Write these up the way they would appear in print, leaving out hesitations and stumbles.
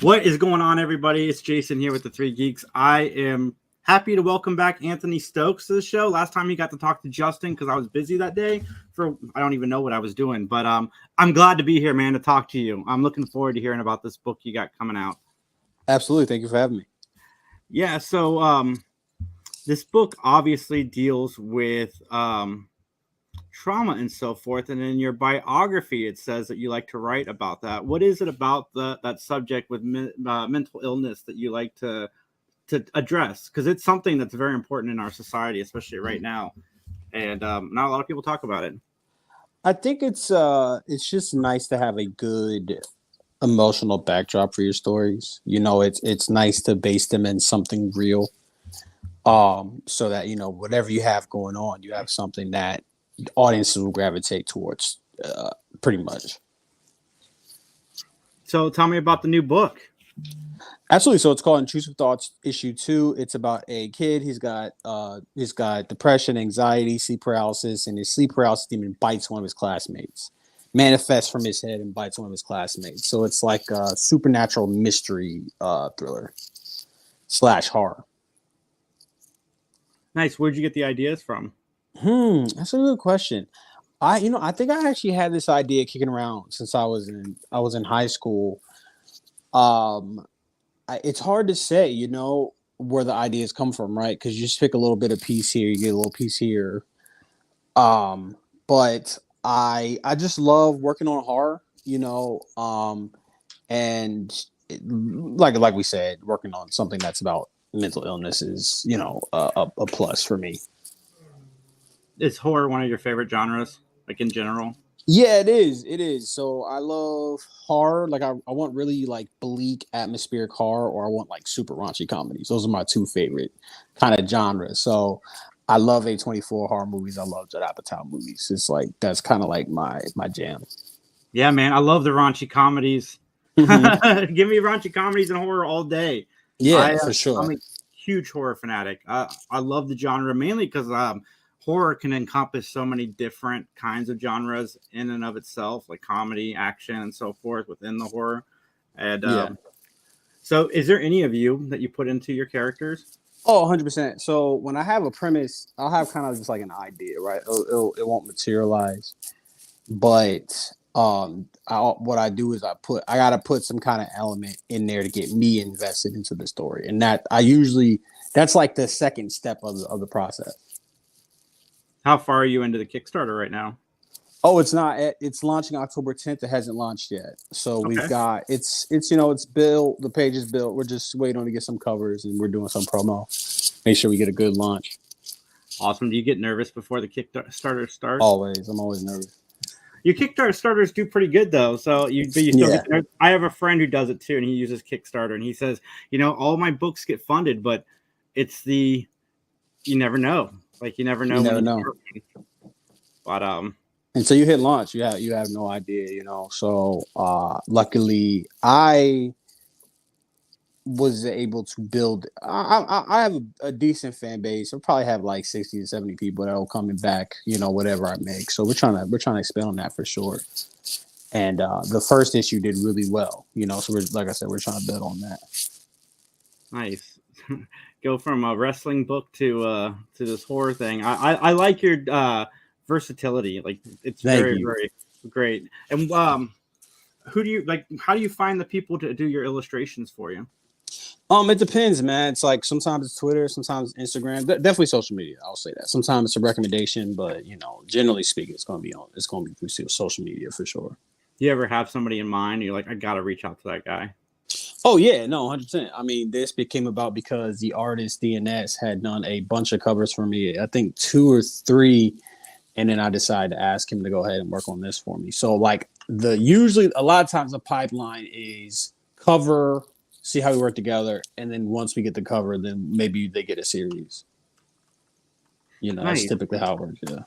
What is going on, everybody? It's Jason here with the Three Geeks. I am happy to welcome back Anthony Stokes to the show. Last time he got to talk to Justin because I was busy that day for I don't even know what I was doing, but I'm glad to be here, man, to talk to you. I'm looking forward to hearing about this book you got coming out. Absolutely. Thank you for having me. Yeah, so this book obviously deals with trauma and so forth, and in your biography it says that you like to write about that. What is it about that subject with mental illness that you like to address? Because it's something that's very important in our society, especially right now, and not a lot of people talk about it. I think it's just nice to have a good emotional backdrop for your stories. You know, it's nice to base them in something real, so that whatever you have going on, you have something that audiences will gravitate towards, pretty much. So tell me about the new book. Absolutely. So it's called Intrusive Thoughts, issue 2. It's about a kid. He's got depression, anxiety, sleep paralysis, and his sleep paralysis demon bites one of his classmates, manifests from his head and bites one of his classmates. So it's like a supernatural mystery thriller / horror. Nice. Where'd you get the ideas from? That's a good question. I think I actually had this idea kicking around since I was in high school. It's hard to say, where the ideas come from, right? Because you just pick a little bit of piece here, you get a little piece here. But I just love working on horror, and like we said, working on something that's about mental illness is, a plus for me. Is horror one of your favorite genres, like in general? Yeah, it is. So I love horror. Like I want really like bleak atmospheric horror, or I want like super raunchy comedies. Those are my two favorite kind of genres. So I love A24 horror movies. I love Judd Apatow movies. It's like that's kind of like my jam. Yeah, man, I love the raunchy comedies. Mm-hmm. Give me raunchy comedies and horror all day. Yeah, for sure. I'm a huge horror fanatic. I love the genre mainly because horror can encompass so many different kinds of genres in and of itself, like comedy, action, and so forth within the horror. And so, is there any of you that you put into your characters? Oh, 100%. So when I have a premise, I'll have kind of just like an idea, right? It won't materialize, but what I do is I gotta put some kind of element in there to get me invested into the story, and that's like the second step of the process. How far are you into the Kickstarter right now? Oh, it's not. It's launching October 10th. It hasn't launched yet. So we've got it's built. The page is built. We're just waiting on to get some covers, and we're doing some promo. Make sure we get a good launch. Awesome. Do you get nervous before the Kickstarter starts? Always. I'm always nervous. Your Kickstarter starters do pretty good though. So you still get nervous. I have a friend who does it too, and he uses Kickstarter, and he says, all my books get funded, but it's you never know. Like you never know. You never know. But until you hit launch, you have no idea, So luckily, I was able to build. I have a decent fan base. I'll probably have like 60 to 70 people that will come back, whatever I make. So we're trying to expand on that for sure. And the first issue did really well, So like I said, we're trying to build on that. Nice. Go from a wrestling book to this horror thing. I like your versatility. Like it's very great. And who do you like? How do you find the people to do your illustrations for you? It depends, man. It's like sometimes it's Twitter, sometimes Instagram. Definitely social media. I'll say that. Sometimes it's a recommendation, but generally speaking, it's gonna be through social media for sure. Do you ever have somebody in mind? You're like, I gotta reach out to that guy. Oh yeah, no, 100%. I mean, this came about because the artist DNS had done a bunch of covers for me. I think 2 or 3, and then I decided to ask him to go ahead and work on this for me. So like usually a lot of times the pipeline is cover, see how we work together, and then once we get the cover, then maybe they get a series. Nice. That's typically how it works. Yeah.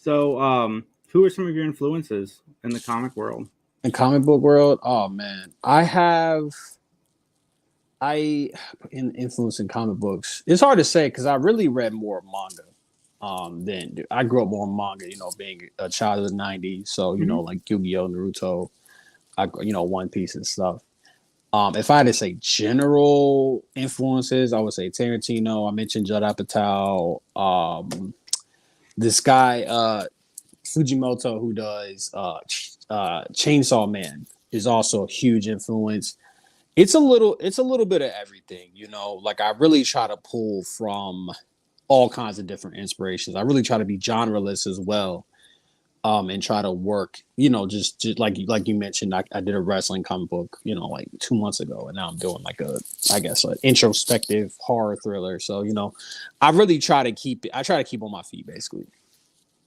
So, who are some of your influences in the comic world? In comic book world, oh man, I influence in comic books. It's hard to say because I really read more manga. Than I grew up more on manga. Being a child of the '90s, so like Yu-Gi-Oh, Naruto, One Piece and stuff. If I had to say general influences, I would say Tarantino. I mentioned Judd Apatow. This guy Fujimoto, who does Chainsaw Man, is also a huge influence. It's a little bit of everything, you know. Like I really try to pull from all kinds of different inspirations. I really try to be genreless as well, and try to work, you know, just like you mentioned, I did a wrestling comic book, you know, like 2 months ago, and now I'm doing like I guess an introspective horror thriller. So, you know, I really try to keep it. I try to keep on my feet, basically.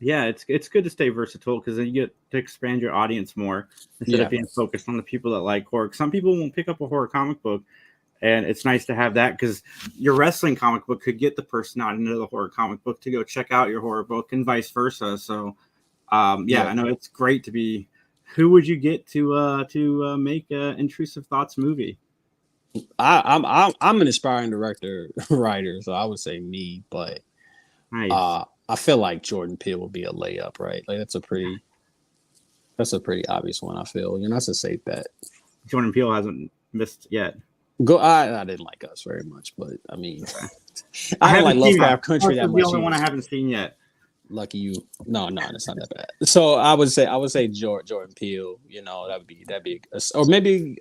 Yeah, it's good to stay versatile because then you get to expand your audience more instead of Yeah, being focused on the people that like horror. Some people won't pick up a horror comic book, and it's nice to have that because your wrestling comic book could get the person out into the horror comic book to go check out your horror book, and vice versa. So, yeah, yeah. I know it's great to be. Who would you get to make a Intrusive Thoughts movie? I'm an aspiring director writer, so I would say me, but Nice. I feel like Jordan Peele would be a layup, right? Like that's a pretty obvious one. I feel, you know, that's a safe bet. Jordan Peele hasn't missed yet. Go. I didn't like Us very much, but I mean, I I didn't like haven't seen that. Lovecraft Country That's that the much only one either. I haven't seen yet. Lucky you. No, no, it's not that bad. So I would say Jordan Peele. You know, or maybe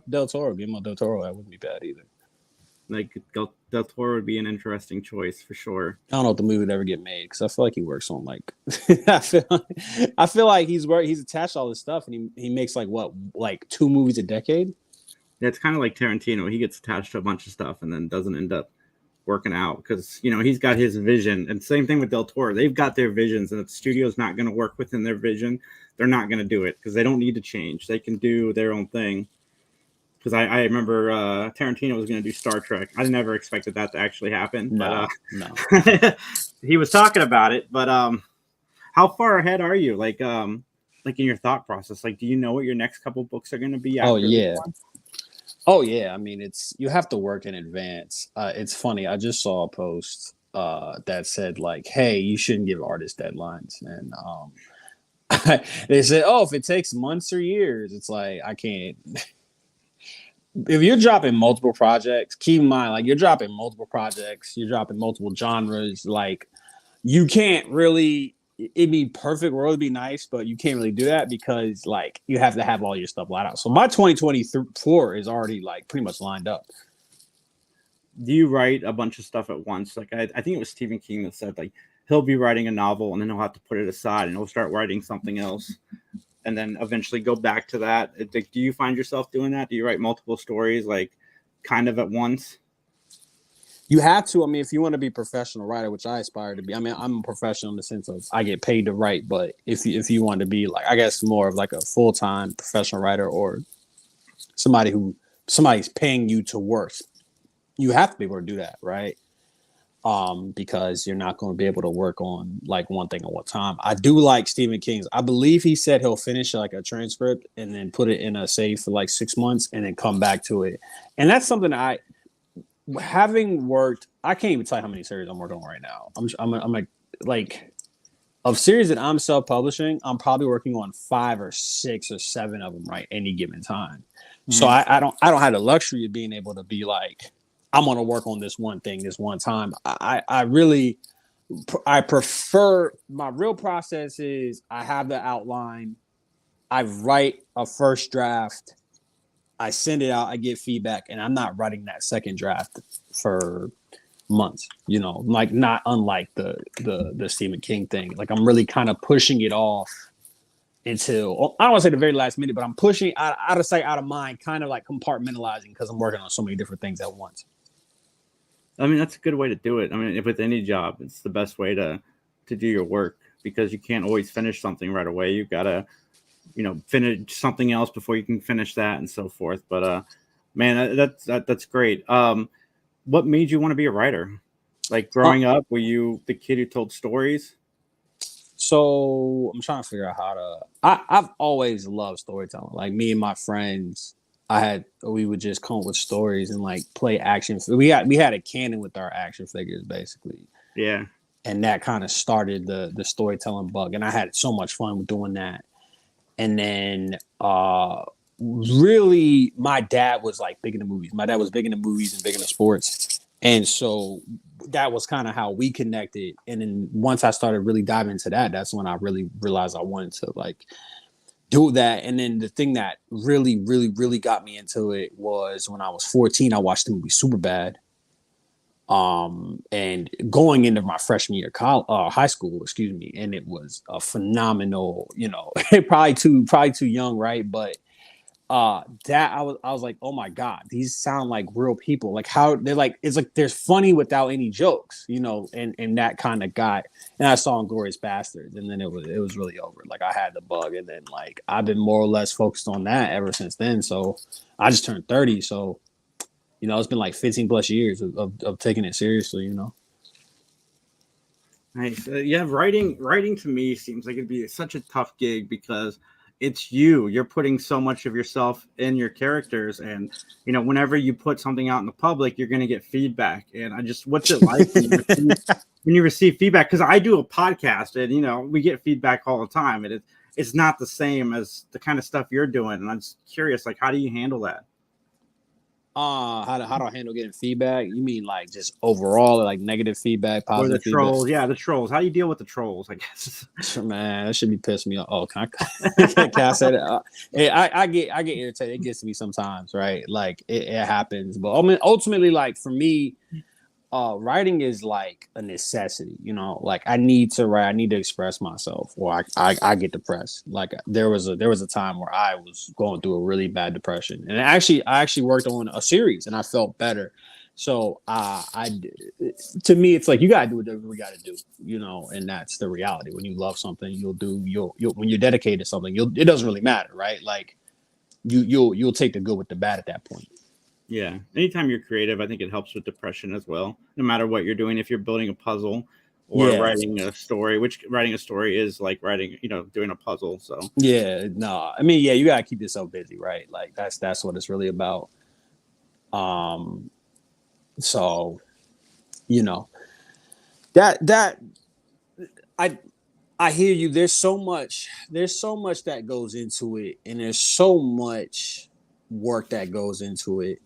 Del Toro. Guillermo Del Toro. That wouldn't be bad either. Like Del Toro would be an interesting choice for sure. I don't know if the movie would ever get made because I feel like he works on like I feel I feel like he's attached to all this stuff and he makes like 2 movies a decade. Yeah, it's kind of like Tarantino. He gets attached to a bunch of stuff and then doesn't end up working out because he's got his vision. And same thing with Del Toro. They've got their visions, and if the studio's not going to work within their vision, they're not going to do it because they don't need to change. They can do their own thing. Because I remember Tarantino was going to do Star Trek. I never expected that to actually happen, but No, no. he was talking about it. But how far ahead are you? Like in your thought process? Like, do you know what your next couple books are going to be Oh after this yeah. one? Oh yeah. I mean, you have to work in advance. It's funny. I just saw a post that said like, "Hey, you shouldn't give artists deadlines," and they said, "Oh, if it takes months or years, it's like I can't." If you're dropping multiple projects, keep in mind, like you're dropping multiple projects, you're dropping multiple genres. Like you can't really. It'd be perfect world, it'd be nice, but you can't really do that because like you have to have all your stuff lined out. So my 2024 is already like pretty much lined up. Do you write a bunch of stuff at once? Like I think it was Stephen King that said like he'll be writing a novel and then he'll have to put it aside and he'll start writing something else and then eventually go back to that. Like, do you find yourself doing that? Do you write multiple stories like kind of at once? You have to. I mean, if you want to be a professional writer, which I aspire to be. I mean, I'm a professional in the sense of I get paid to write, but if you want to be like, I guess more of like a full time professional writer or somebody's paying you to work, you have to be able to do that, right? Because you're not going to be able to work on like one thing at one time. I do like Stephen King's. I believe he said he'll finish like a transcript and then put it in a safe for like 6 months and then come back to it. And that's something having worked, I can't even tell you how many series I'm working on right now. I'm like of series that I'm self-publishing, I'm probably working on 5 or 6 or 7 of them right any given time. Mm-hmm. So I don't have the luxury of being able to be like, I'm going to work on this one thing this one time. I prefer, my real process is I have the outline, I write a first draft, I send it out, I get feedback, and I'm not writing that second draft for months, like not unlike the Stephen King thing. Like I'm really kind of pushing it off until, I don't want to say the very last minute, but I'm pushing out of sight, out of mind, kind of like compartmentalizing because I'm working on so many different things at once. I mean, that's a good way to do it. I mean, if with any job, it's the best way to do your work because you can't always finish something right away. You've got to, finish something else before you can finish that and so forth. But man, that's great. What made you want to be a writer? Like growing up, were you the kid who told stories? So I'm trying to figure out how to. I've always loved storytelling. Like me and my friends, we would just come up with stories and like play action. We had a canon with our action figures basically. Yeah. And that kind of started the storytelling bug, and I had so much fun with doing that. And then really, my dad was like big into movies. My dad was big into movies and big into sports. And so that was kind of how we connected. And then once I started really diving into that, that's when I really realized I wanted to like do that. And then the thing that really, really, really got me into it was when I was 14, I watched the movie Superbad. And going into my freshman year high school, excuse me, and it was a phenomenal, you know, probably too young, right? But that I was like, oh my god, these sound like real people. Like how they're like, it's like there's funny without any jokes, you know, and that kind of got. And I saw Inglourious Bastards, and then it was really over. Like I had the bug, and then like I've been more or less focused on that ever since then. So I just turned 30, so you know it's been like 15 plus years of taking it seriously, you know. Nice. Yeah, writing to me seems like it'd be such a tough gig because it's you're putting so much of yourself in your characters, and you know whenever you put something out in the public you're going to get feedback. And I just, what's it like when you receive feedback? Because I do a podcast and you know we get feedback all the time, and it's not the same as the kind of stuff you're doing, and I'm just curious, like, how do you handle that? How do I handle getting feedback? You mean like just overall, like negative feedback, Or the positive trolls? feedback? Yeah, the trolls. How do you deal with the trolls, I guess? Man, that should be pissing me off. Oh, can I say that? I get irritated. It gets to me sometimes, right? Like it happens. But I mean, ultimately, like for me, writing is like a necessity. You know, like I need to write. I need to express myself, or I get depressed. Like there was a time where I was going through a really bad depression, and I actually worked on a series, and I felt better. So to me, it's like you gotta do whatever we gotta do, you know, and that's the reality. When you love something, you'll when you're dedicated to something, it doesn't really matter, right? Like you'll take the good with the bad at that point. Yeah. Anytime you're creative, I think it helps with depression as well. No matter what you're doing, if you're building a puzzle or Yeah, writing a story, which writing a story is like writing, you know, doing a puzzle. So yeah, no, I mean, yeah, you gotta keep yourself busy, right? Like that's what it's really about. Um, so you know that I I hear you. There's so much that goes into it, and there's so much work that goes into it.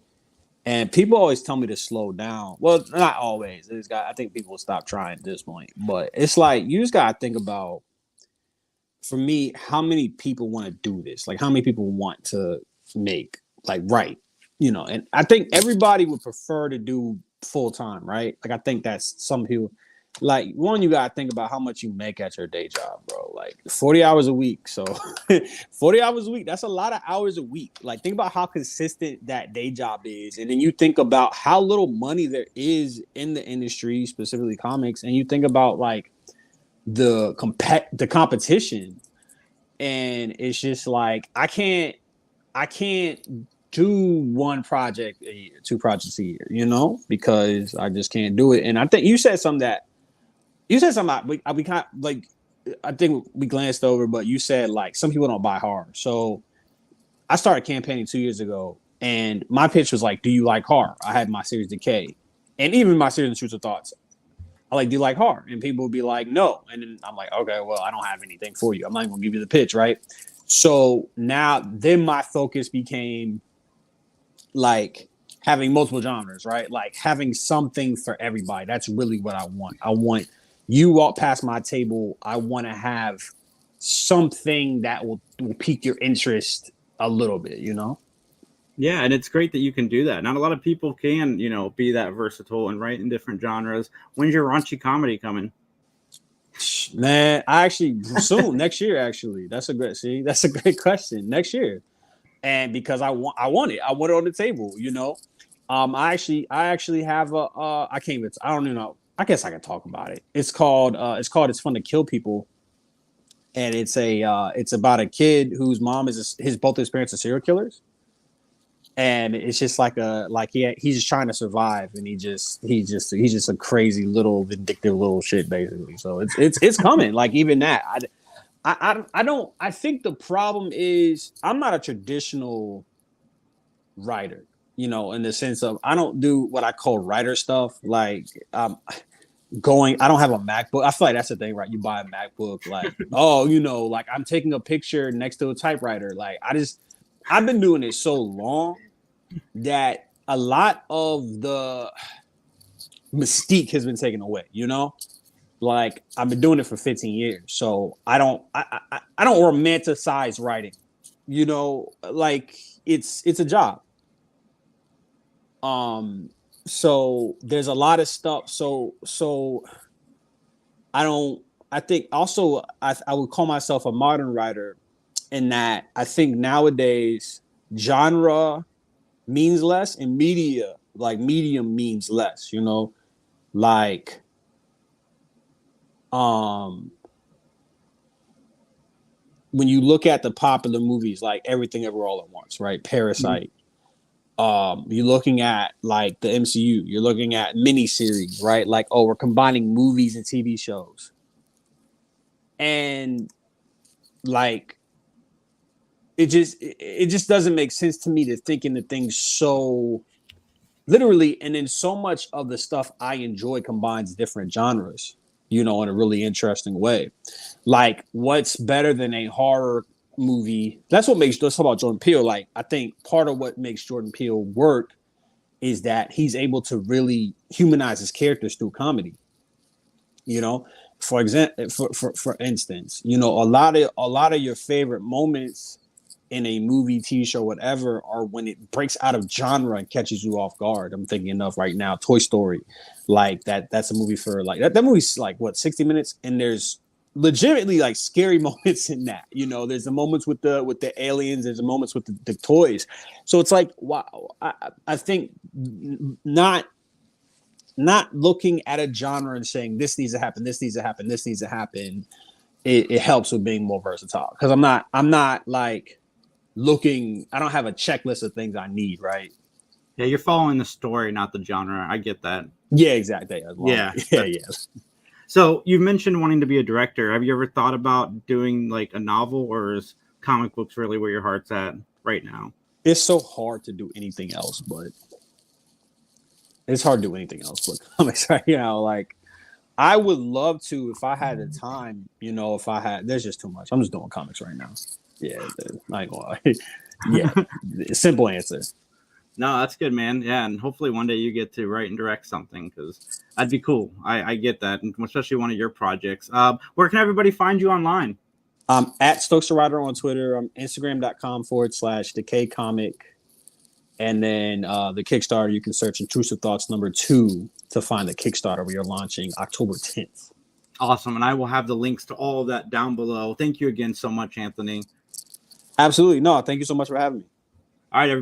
And people always tell me to slow down. Well, not always. I think people will stop trying at this point. But it's like you just gotta think about, for me, how many people want to do this? Like how many people want to make, like, right? You know, and I think everybody would prefer to do full time, right? Like I think that's some people, like one, you gotta think about how much you make at your day job, bro. Like 40 hours a week. So 40 hours a week, that's a lot of hours a week. Like think about how consistent that day job is. And then you think about how little money there is in the industry, specifically comics, and you think about like the competition. And it's just like I can't do one project a year, two projects a year, you know, because I just can't do it. And I think you said something that we kind of like, I think we glanced over, but you said like some people don't buy horror. So I started campaigning 2 years ago, and my pitch was like, "Do you like horror?" I had my series Decay, and even my series Intrusive Thoughts. I like, "Do you like horror?" And people would be like, "No," and then I'm like, "Okay, well, I don't have anything for you. I'm not even gonna give you the pitch, right?" So now, then my focus became like having multiple genres, right? Like having something for everybody. That's really what I want. I want, you walk past my table, I want to have something that will pique your interest a little bit, you know? yeah, and it's great that you can do that. Not a lot of people can, you know, be that versatile and write in different genres. When's your raunchy comedy coming? Man, I actually soon next year. Actually, that's a great question. Next year, and because I want it on the table. You know, I actually have a I can't even, I don't even know. I guess I can talk about it. It's Fun to Kill People, and it's about a kid whose mom is both his parents are serial killers, and it's just he's just trying to survive, and he's just a crazy little vindictive little shit basically. So it's coming. Like even that, I don't. I think the problem is I'm not a traditional writer, you know, in the sense of I don't do what I call writer stuff. Like I don't have a MacBook. I feel like that's the thing, right? You buy a MacBook, like, oh, you know, like I'm taking a picture next to a typewriter. Like I've been doing it so long that a lot of the mystique has been taken away, you know? Like I've been doing it for 15 years. So I don't romanticize writing. You know, like it's a job. So there's a lot of stuff. So I don't I think also I would call myself a modern writer in that I think nowadays genre means less and media like medium means less, you know? Like um when you look at the popular movies like Everything Ever All at Once, right? Parasite. You're looking at like the MCU, you're looking at miniseries, right? Like, oh, we're combining movies and TV shows. And like it just doesn't make sense to me to think into things so literally, and then so much of the stuff I enjoy combines different genres, you know, in a really interesting way. Like, what's better than a horror movie? Let's talk about Jordan Peele. Like, I think part of what makes Jordan Peele work is that he's able to really humanize his characters through comedy. You know, for example, for instance, you know, a lot of your favorite moments in a movie, TV show, whatever, are when it breaks out of genre and catches you off guard. I'm thinking of right now, Toy Story, like that's a movie for like that movie's like what 60 minutes, and there's legitimately like scary moments in that. You know, there's the moments with the aliens, there's the moments with the toys. So it's like wow, I think not looking at a genre and saying this needs to happen, this needs to happen, this needs to happen. It helps with being more versatile because I'm not like looking. I don't have a checklist of things I need, right? Yeah, you're following the story, not the genre. I get that. Yeah, exactly. Yeah. Yeah. So you mentioned wanting to be a director. Have you ever thought about doing like a novel, or is comic books really where your heart's at right now? It's so hard to do anything else, but it's hard to do anything else but comics, right? You know, like I would love to if I had the time, you know, there's just too much. I'm just doing comics right now. Yeah, I ain't gonna lie. Yeah, simple answer. No, that's good, man. Yeah, and hopefully one day you get to write and direct something because that'd be cool. I get that, and especially one of your projects. Where can everybody find you online? At Stokes the Writer on Twitter. I'm Instagram.com/Decay Comic. And then the Kickstarter, you can search Intrusive Thoughts #2 to find the Kickstarter we are launching October 10th. Awesome. And I will have the links to all of that down below. Thank you again so much, Anthony. Absolutely. No, thank you so much for having me. All right, everybody.